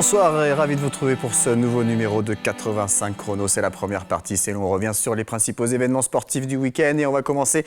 Bonsoir et ravi de vous retrouver pour ce nouveau numéro de 85 chrono. C'est la première partie, c'est l'on revient sur les principaux événements sportifs du week-end et on va commencer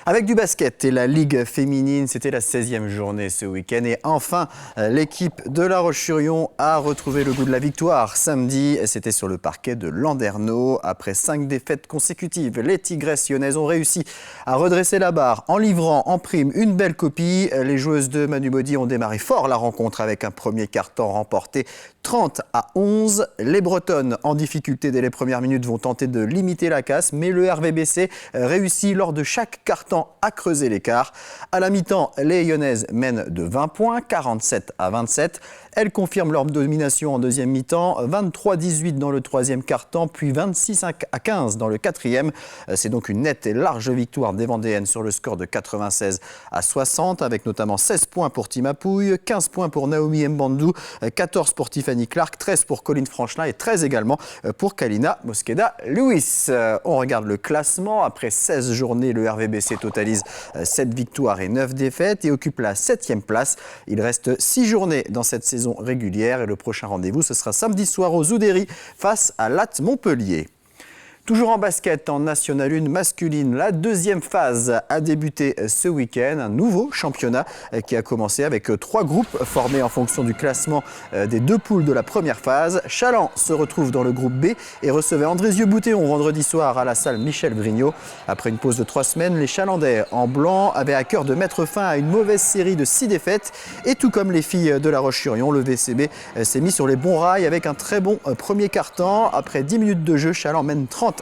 avec du basket et la Ligue féminine. C'était la 16e journée ce week-end et enfin l'équipe de La Roche-sur-Yon a retrouvé le goût de la victoire samedi. C'était sur le parquet de Landerneau. Après 5 défaites consécutives, les Tigresses lyonnaises ont réussi à redresser la barre en livrant en prime une belle copie. Les joueuses de Manu Body ont démarré fort la rencontre avec un premier quart-temps remporté 30-11. Les Bretonnes, en difficulté dès les premières minutes, vont tenter de limiter la casse, mais le RVBC réussit lors de chaque quart-temps à creuser l'écart. À la mi-temps, les Lyonnaises mènent de 20 points, 47-27. Elles confirment leur domination en deuxième mi-temps, 23-18 dans le troisième quart-temps, puis 26-15 dans le quatrième. C'est donc une nette et large victoire des Vendéennes sur le score de 96-60, avec notamment 16 points pour Tima Pouille, 15 points pour Naomi Mbandou, 14 pour Tiffany Clark, 13 pour Colline Franchelin et 13 également pour Kalina Mosqueda-Lewis. On regarde le classement. Après 16 journées, le RVBC totalise 7 victoires et 9 défaites et occupe la 7e place. Il reste 6 journées dans cette saison régulière et le prochain rendez-vous, ce sera samedi soir au Zoudéry face à Latte Montpellier. Toujours en basket, en National 1 masculine, la deuxième phase a débuté ce week-end. Un nouveau championnat qui a commencé avec 3 groupes formés en fonction du classement des 2 poules de la première phase. Chaland se retrouve dans le groupe B et recevait Andrézieux-Boutéon vendredi soir à la salle Michel Vrignot. Après une pause de 3 semaines, les Chalandais en blanc avaient à cœur de mettre fin à une mauvaise série de 6 défaites. Et tout comme les filles de La Roche-sur-Yon, le VCB s'est mis sur les bons rails avec un très bon premier quart-temps. Après 10 minutes de jeu, Chaland mène 30-18.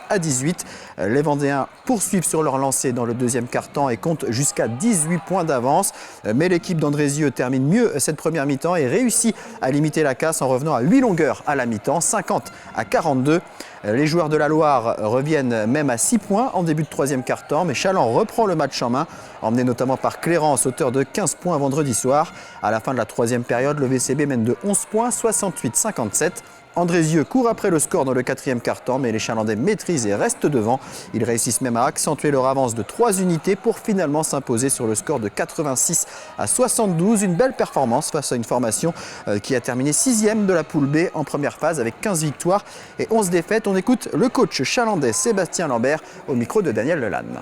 Les Vendéens poursuivent sur leur lancée dans le deuxième quart-temps et comptent jusqu'à 18 points d'avance. Mais l'équipe d'Andrézieux termine mieux cette première mi-temps et réussit à limiter la casse en revenant à 8 longueurs à la mi-temps, 50-42. Les joueurs de la Loire reviennent même à 6 points en début de troisième quart-temps, mais Chaland reprend le match en main, emmené notamment par Clérance, auteur de 15 points vendredi soir. À la fin de la troisième période, le VCB mène de 11 points, 68-57. Andrézieux court après le score dans le quatrième quart-temps, mais les Chalandais maîtrisent et restent devant. Ils réussissent même à accentuer leur avance de 3 unités pour finalement s'imposer sur le score de 86-72. Une belle performance face à une formation qui a terminé 6e de la poule B en première phase avec 15 victoires et 11 défaites. On écoute le coach chalandais Sébastien Lambert au micro de Daniel Lelanne.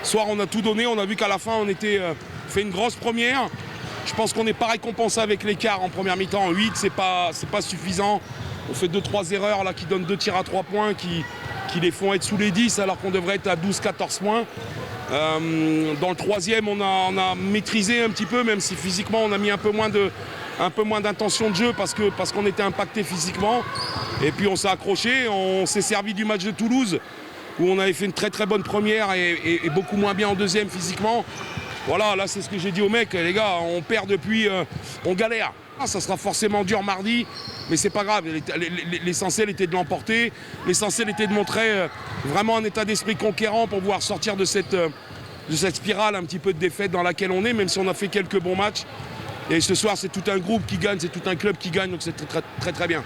Ce soir, on a tout donné. On a vu qu'à la fin, on était fait une grosse première. Je pense qu'on n'est pas récompensé avec l'écart en première mi-temps. 8, c'est pas suffisant. On fait 2-3 erreurs là, qui donnent 2 tirs à 3 points qui les font être sous les 10 alors qu'on devrait être à 12-14 points. Dans le troisième, on a maîtrisé un petit peu, même si physiquement on a mis un peu moins d'intention de jeu parce qu'on était impacté physiquement. Et puis on s'est accroché, on s'est servi du match de Toulouse où on avait fait une très très bonne première et beaucoup moins bien en deuxième physiquement. Voilà, là c'est ce que j'ai dit aux mecs, les gars, on perd depuis, on galère. Ça sera forcément dur mardi, mais c'est pas grave. L'essentiel était de l'emporter, l'essentiel était de montrer vraiment un état d'esprit conquérant pour pouvoir sortir de cette spirale un petit peu de défaite dans laquelle on est, même si on a fait quelques bons matchs. Et ce soir c'est tout un groupe qui gagne, c'est tout un club qui gagne, donc c'est très très très bien.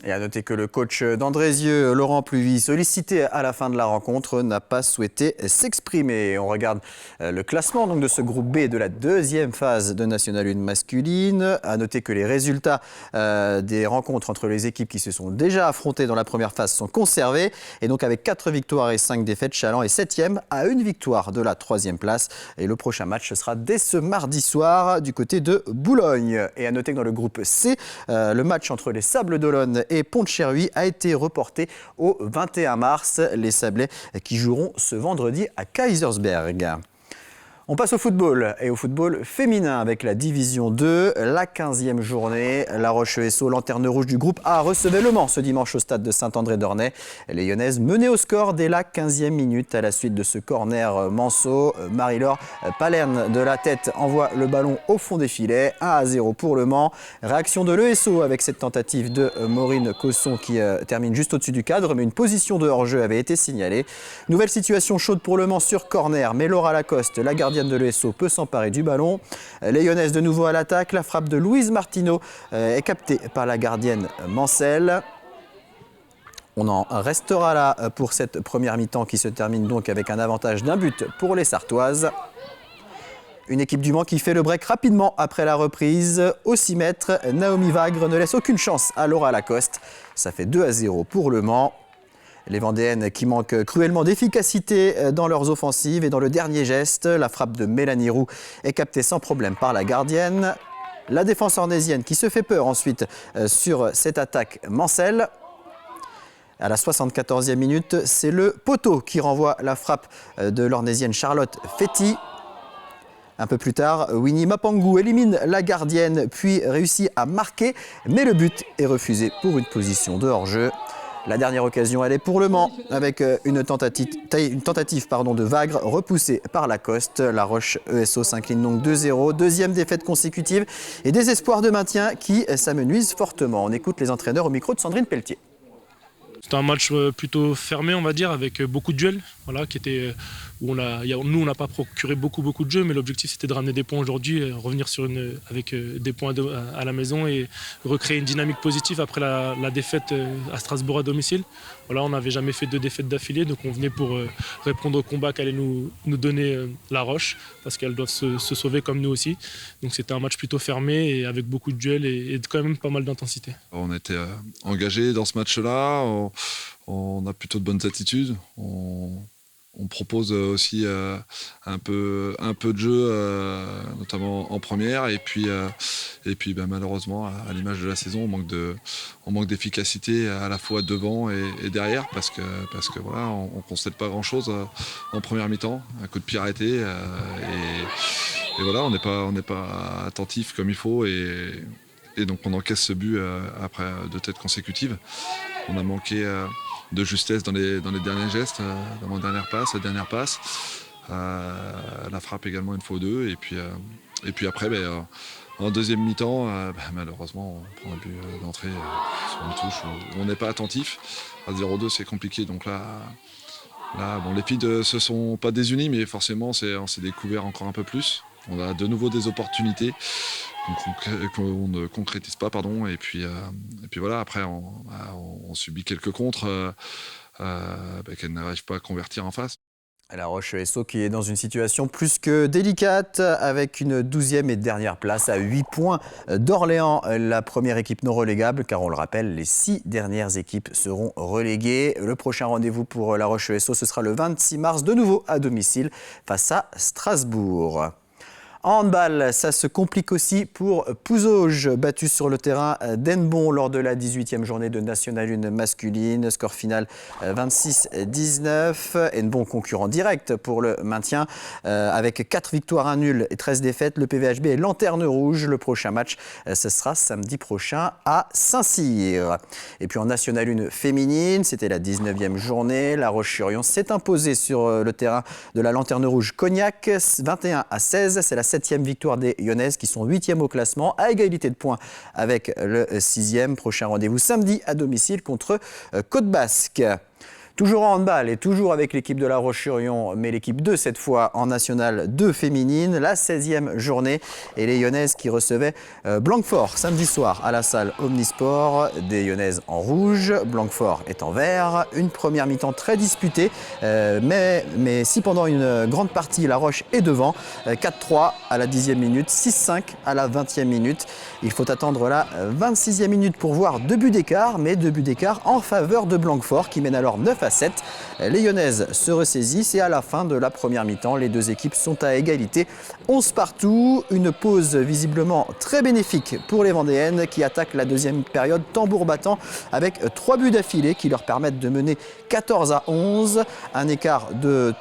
Et à noter que le coach d'Andrézieux, Laurent Pluvy, sollicité à la fin de la rencontre, n'a pas souhaité s'exprimer. On regarde le classement donc, de ce groupe B de la deuxième phase de National 1 masculine. À noter que les résultats des rencontres entre les équipes qui se sont déjà affrontées dans la première phase sont conservés. Et donc avec 4 victoires et 5 défaites, Chaland est 7e à 1 victoire de la 3e place. Et le prochain match ce sera dès ce mardi soir du côté de Boulogne. Et à noter que dans le groupe C, le match entre les Sables d'Olonne et Pont-de-Cherhuis a été reporté au 21 mars. Les Sablais qui joueront ce vendredi à Kaisersberg. On passe au football et au football féminin avec la division 2, la 15e journée. La Roche-Essau, lanterne rouge du groupe A, recevait Le Mans ce dimanche au stade de Saint-André-d'Ornay. Les Lyonnaises menaient au score dès la 15e minute à la suite de ce corner Manceau. Marie-Laure Palerne de la tête envoie le ballon au fond des filets. 1-0 pour Le Mans. Réaction de l'ESO avec cette tentative de Maureen Cosson qui termine juste au-dessus du cadre, mais une position de hors-jeu avait été signalée. Nouvelle situation chaude pour Le Mans sur corner, mais Laura Lacoste, la gardienne de l'ESO, peut s'emparer du ballon. Les Lyonnaises de nouveau à l'attaque. La frappe de Louise Martineau est captée par la gardienne Mancel. On en restera là pour cette première mi-temps qui se termine donc avec un avantage d'un but pour les Sartoises. Une équipe du Mans qui fait le break rapidement après la reprise. Au 6 mètres, Naomi Vagre ne laisse aucune chance à Laura Lacoste. Ça fait 2-0 pour le Mans. Les Vendéennes qui manquent cruellement d'efficacité dans leurs offensives. Et dans le dernier geste, la frappe de Mélanie Roux est captée sans problème par la gardienne. La défense ornésienne qui se fait peur ensuite sur cette attaque Mancel. À la 74e minute, c'est le poteau qui renvoie la frappe de l'ornésienne Charlotte Fetti. Un peu plus tard, Winnie Mapangou élimine la gardienne puis réussit à marquer, mais le but est refusé pour une position de hors-jeu. La dernière occasion, elle est pour le Mans, avec une tentative de Vagre repoussée par Lacoste. La Roche ESO s'incline donc 2-0. Deuxième défaite consécutive et des espoirs de maintien qui s'amenuisent fortement. On écoute les entraîneurs au micro de Sandrine Pelletier. C'était un match plutôt fermé, on va dire, avec beaucoup de duels, voilà, qui était, où nous, on n'a pas procuré beaucoup de jeux, mais l'objectif c'était de ramener des points aujourd'hui, revenir avec des points à la maison et recréer une dynamique positive après la défaite à Strasbourg à domicile. Voilà, on n'avait jamais fait 2 défaites d'affilée, donc on venait pour répondre au combat qu'allait nous donner La Roche, parce qu'elles doivent se sauver comme nous aussi. Donc c'était un match plutôt fermé et avec beaucoup de duels et quand même pas mal d'intensité. On était engagés dans ce match-là, on a plutôt de bonnes attitudes. On propose aussi un peu de jeu, notamment en première. Et puis malheureusement, à l'image de la saison, on manque d'efficacité à la fois devant et derrière parce que voilà, on ne constate pas grand-chose en première mi-temps. Un coup de pied arrêté. Et voilà, on n'est pas attentif comme il faut. Et donc on encaisse ce but après 2 têtes consécutives. On a manqué de justesse dans les derniers gestes, dans la dernière passe, la frappe également une fois ou deux. Et puis après, en deuxième mi-temps, malheureusement, on prend un but d'entrée sur une touche où on n'est pas attentif. À 0-2, c'est compliqué. Donc là, bon, les filles ne se sont pas désunies, mais forcément, on s'est découvert encore un peu plus. On a de nouveau des opportunités qu'on ne concrétise pas, pardon. Et puis voilà, après on subit quelques contres qu'elle n'arrive pas à convertir en face. La Roche ESO qui est dans une situation plus que délicate avec une 12e et dernière place à 8 points d'Orléans, la première équipe non relégable, car on le rappelle, les 6 dernières équipes seront reléguées. Le prochain rendez-vous pour la Roche ESO, ce sera le 26 mars, de nouveau à domicile face à Strasbourg. En handball, ça se complique aussi pour Pouzauges, battu sur le terrain d'Hennebon lors de la 18e journée de National 1 masculine. Score final 26-19. Hennebon concurrent direct pour le maintien avec 4 victoires, 1 nul et 13 défaites. Le PVHB est lanterne rouge. Le prochain match, ce sera samedi prochain à Saint-Cyr. Et puis en National 1 féminine, c'était la 19e journée. La Roche-sur-Yon s'est imposée sur le terrain de la lanterne rouge Cognac, 21-16. C'est la 7e victoire des Lyonnaises qui sont 8e au classement, à égalité de points avec le 6e. Prochain rendez-vous samedi à domicile contre Côte-Basque. Toujours en handball et toujours avec l'équipe de La Roche-sur-Yon, mais l'équipe 2 cette fois en National 2 féminine, la 16e journée et les Lyonnaises qui recevaient Blanquefort samedi soir à la salle Omnisport. Des Lyonnaises en rouge, Blanquefort est en vert. Une première mi-temps très disputée, mais si pendant une grande partie La Roche est devant, 4-3 à la 10e minute, 6-5 à la 20e minute. Il faut attendre la 26e minute pour voir 2 buts d'écart, mais 2 buts d'écart en faveur de Blanquefort qui mène alors 9-7. Les Lyonnaises se ressaisissent et à la fin de la première mi-temps, les 2 équipes sont à égalité. 11 partout, une pause visiblement très bénéfique pour les Vendéennes qui attaquent la deuxième période tambour battant avec 3 buts d'affilée qui leur permettent de mener 14-11. Un écart de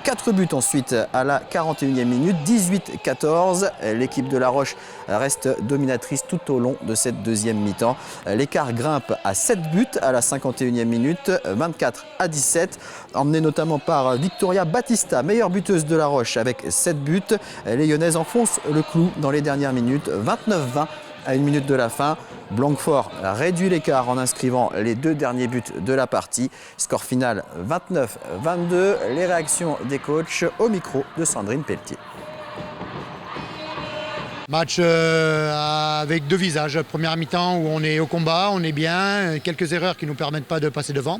4 buts ensuite à la 41e minute, 18-14. L'équipe de La Roche reste dominatrice tout au long de cette deuxième mi-temps. L'écart grimpe à 7 buts à la 51e minute, 24-17, emmené notamment par Victoria Battista, meilleure buteuse de La Roche avec 7 buts. Les Lyonnaises enfoncent le clou dans les dernières minutes, 29-20 à 1 minute de la fin. Blanquefort réduit l'écart en inscrivant les 2 derniers buts de la partie. Score final 29-22. Les réactions des coachs au micro de Sandrine Pelletier. Match avec 2 visages. Première mi-temps où on est au combat, on est bien, quelques erreurs qui ne nous permettent pas de passer devant.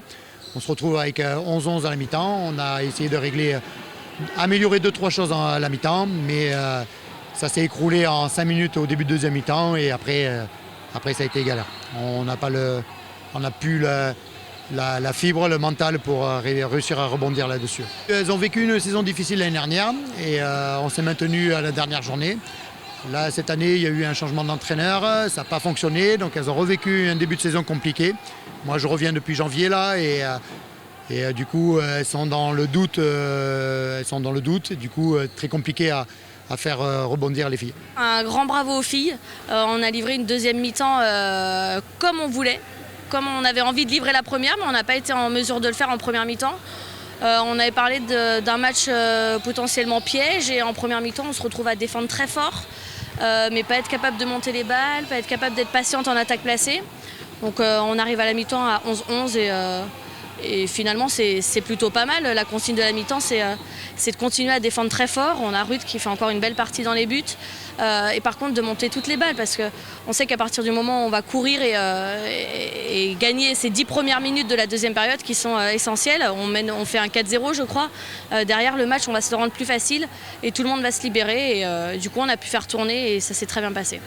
On se retrouve avec 11-11 dans la mi-temps. On a essayé de régler amélioré 2-3 choses à la mi-temps, mais ça s'est écroulé en 5 minutes au début de deuxième mi-temps et après ça a été galère. On n'a plus la fibre, le mental pour réussir à rebondir là-dessus. Elles ont vécu une saison difficile l'année dernière et on s'est maintenu à la dernière journée. Là, cette année, il y a eu un changement d'entraîneur, ça n'a pas fonctionné, donc elles ont revécu un début de saison compliqué. Moi, je reviens depuis janvier là et du coup, elles sont dans le doute, et du coup, très compliqué à faire rebondir les filles. Un grand bravo aux filles. On a livré une deuxième mi-temps comme on voulait, comme on avait envie de livrer la première, mais on n'a pas été en mesure de le faire en première mi-temps. On avait parlé d'un match potentiellement piège et en première mi-temps, on se retrouve à défendre très fort, mais pas être capable de monter les balles, pas être capable d'être patiente en attaque placée. Donc on arrive à la mi-temps à 11-11 et finalement c'est plutôt pas mal. La consigne de la mi-temps c'est de continuer à défendre très fort. On a Ruth qui fait encore une belle partie dans les buts et par contre de monter toutes les balles parce qu'on sait qu'à partir du moment où on va courir et gagner ces 10 premières minutes de la deuxième période qui sont essentielles, on fait un 4-0 je crois. Derrière le match on va se le rendre plus facile et tout le monde va se libérer et du coup on a pu faire tourner et ça s'est très bien passé.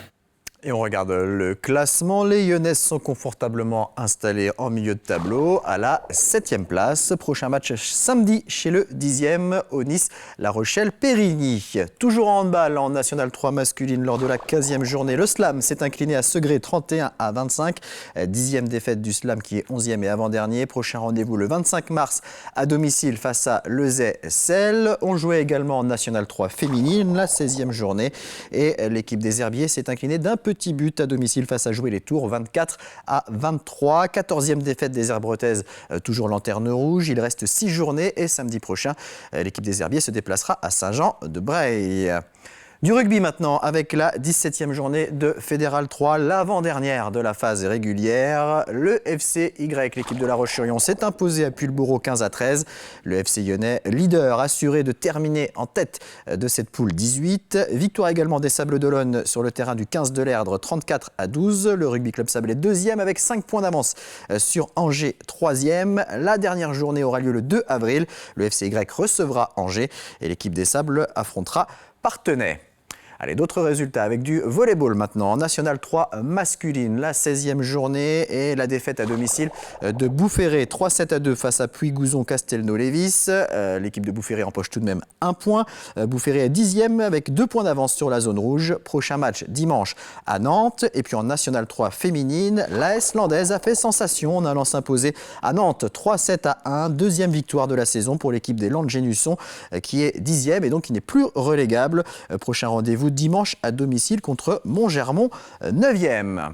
Et on regarde le classement. Les Lyonnaises sont confortablement installées en milieu de tableau à la 7e place. Prochain match samedi chez le 10e au Nice La Rochelle-Périgny. Toujours en handball en National 3 masculine lors de la 15e journée. Le Slam s'est incliné à Segré 31-25. 10e défaite du Slam qui est 11e et avant-dernier. Prochain rendez-vous le 25 mars à domicile face à Lezay-Celle. On jouait également en National 3 féminine la 16e journée. Et l'équipe des Herbiers s'est inclinée d'un petit but à domicile face à Jouer les Tours, 24-23. 14e défaite des Herbretaises, toujours lanterne rouge. Il reste 6 journées et samedi prochain, l'équipe des Herbiers se déplacera à Saint-Jean-de-Breil. Du rugby maintenant avec la 17e journée de Fédéral 3, l'avant-dernière de la phase régulière. Le FCY, l'équipe de La Roche-sur-Yon, s'est imposé à Pulborough 15-13. Le FC Lyonnais, leader, assuré de terminer en tête de cette poule 18. Victoire également des Sables d'Olonne sur le terrain du 15 de l'Erdre, 34-12. Le Rugby Club Sablé 2e avec 5 points d'avance sur Angers 3e. La dernière journée aura lieu le 2 avril. Le FCY recevra Angers et l'équipe des Sables affrontera Parthenay. Allez, d'autres résultats avec du volleyball maintenant. En National 3 masculine, la 16e journée et la défaite à domicile de Boufféré 3-7-2 face à Puy-Gouzon-Castelnau-Lévis. L'équipe de Boufféré empoche tout de même 1 point. Boufféré est 10e avec 2 points d'avance sur la zone rouge. Prochain match dimanche à Nantes. Et puis en National 3 féminine, l'AS Landaise a fait sensation en allant s'imposer à Nantes 3-7-1. Deuxième victoire de la saison pour l'équipe des Landes-Génusson qui est 10e et donc qui n'est plus relégable. Prochain rendez-vous dimanche à domicile contre Montgermont 9e.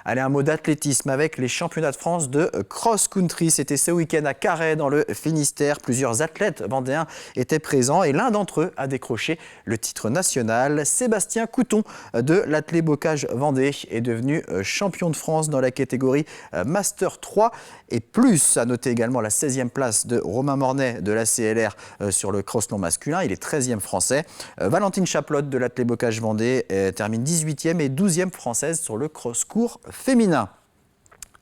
Allez, un mot d'athlétisme avec les championnats de France de cross-country. C'était ce week-end à Carhaix dans le Finistère. Plusieurs athlètes vendéens étaient présents et l'un d'entre eux a décroché le titre national. Sébastien Couton de l'Athlé Bocage Vendée est devenu champion de France dans la catégorie Master 3 et plus. À noter également la 16e place de Romain Mornay de la CLR sur le cross-long masculin. Il est 13e français. Valentine Chaplotte de l'Athlé Bocage Vendée termine 18e et 12e française sur le cross-court féminin.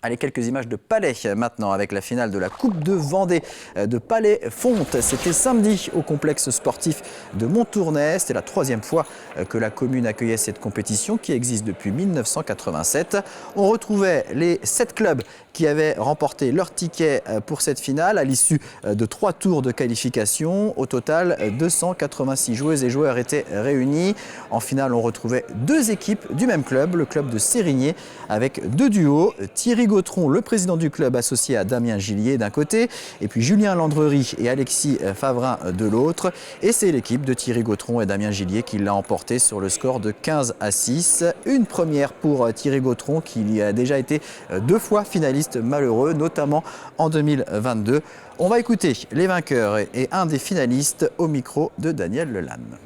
Allez, quelques images de Palais maintenant avec la finale de la Coupe de Vendée de Palais-Fonte. C'était samedi au complexe sportif de Montournay. C'était la 3e fois que la commune accueillait cette compétition qui existe depuis 1987. On retrouvait les 7 clubs qui avaient remporté leur ticket pour cette finale à l'issue de 3 tours de qualification. Au total, 286 joueuses et joueurs étaient réunis. En finale, on retrouvait 2 équipes du même club, le club de Sérigné avec 2 duos. Thierry Gautron, le président du club, associé à Damien Gillier d'un côté, et puis Julien Landrerie et Alexis Favrin de l'autre. Et c'est l'équipe de Thierry Gautron et Damien Gillier qui l'a emporté sur le score de 15-6. Une première pour Thierry Gautron qui a déjà été 2 fois finaliste malheureux, notamment en 2022. On va écouter les vainqueurs et un des finalistes au micro de Daniel Lelanne.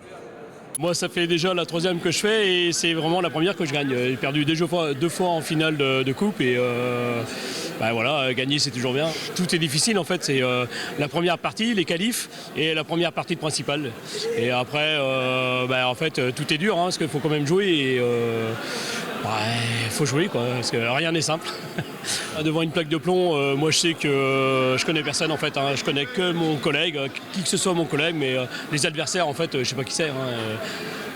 Moi, ça fait déjà la 3e que je fais et c'est vraiment la première que je gagne. J'ai perdu 2 fois en finale de coupe et voilà, gagner c'est toujours bien. Tout est difficile en fait, c'est la première partie, les qualifs et la première partie principale. Et après, en fait, tout est dur parce qu'il faut quand même jouer Ouais, faut jouer quoi, parce que rien n'est simple. Devant une plaque de plomb, moi je sais que je connais personne en fait, hein. Je connais que mon collègue, qui que ce soit mon collègue, mais les adversaires en fait, je sais pas qui c'est.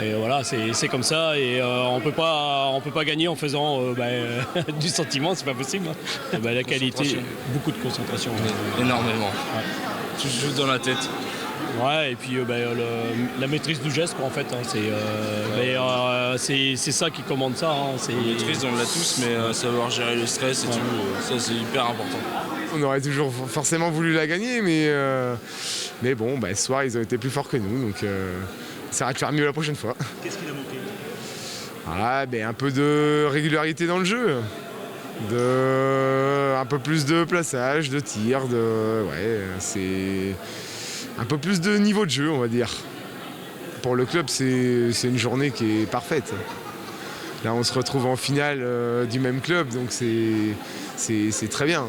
Et voilà, c'est comme ça et on peut pas gagner en faisant du sentiment, c'est pas possible. La qualité, beaucoup de concentration. Énormément. Ouais. Tout se joue dans la tête. Ouais, et puis la maîtrise du geste, quoi, en fait. C'est ça qui commande ça. La maîtrise, on l'a tous, mais savoir gérer le stress et tout, ça c'est hyper important. On aurait toujours forcément voulu la gagner, mais bon, ce soir, ils ont été plus forts que nous, donc ça va de faire mieux la prochaine fois. Qu'est-ce qu'il a manqué? Un peu de régularité dans le jeu, un peu plus de plaçage, de tir, c'est un peu plus de niveau de jeu, on va dire. Pour le club, c'est une journée qui est parfaite. Là, on se retrouve en finale du même club, donc c'est très bien.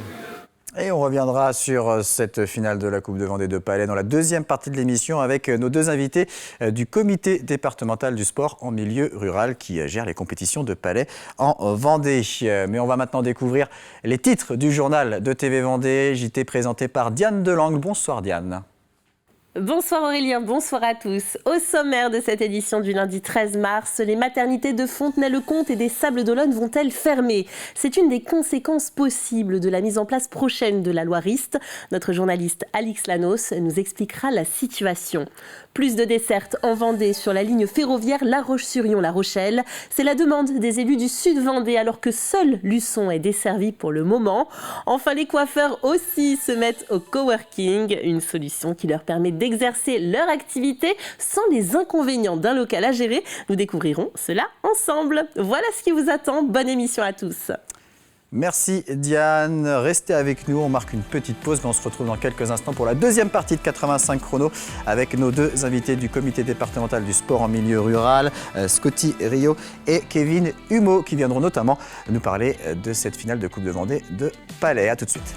Et on reviendra sur cette finale de la Coupe de Vendée de Palais dans la deuxième partie de l'émission avec nos deux invités du comité départemental du sport en milieu rural qui gère les compétitions de Palais en Vendée. Mais on va maintenant découvrir les titres du journal de TV Vendée, JT présenté par Diane Delangue. Bonsoir Diane. Bonsoir Aurélien, bonsoir à tous. Au sommaire de cette édition du lundi 13 mars, les maternités de Fontenay-le-Comte et des Sables-d'Olonne vont-elles fermer? C'est une des conséquences possibles de la mise en place prochaine de la loi Rist. Notre journaliste Alix Lanos nous expliquera la situation. Plus de dessertes en Vendée sur la ligne ferroviaire La Roche-sur-Yon-La Rochelle. C'est la demande des élus du Sud Vendée alors que seul Luçon est desservi pour le moment. Enfin, les coiffeurs aussi se mettent au coworking, une solution qui leur permet d'exercer leur activité sans les inconvénients d'un local à gérer. Nous découvrirons cela ensemble. Voilà ce qui vous attend. Bonne émission à tous. Merci Diane, restez avec nous, on marque une petite pause mais on se retrouve dans quelques instants pour la deuxième partie de 85 chrono avec nos deux invités du comité départemental du sport en milieu rural, Scotty Rio et Kevin Humeau qui viendront notamment nous parler de cette finale de Coupe de Vendée de Palais. A tout de suite.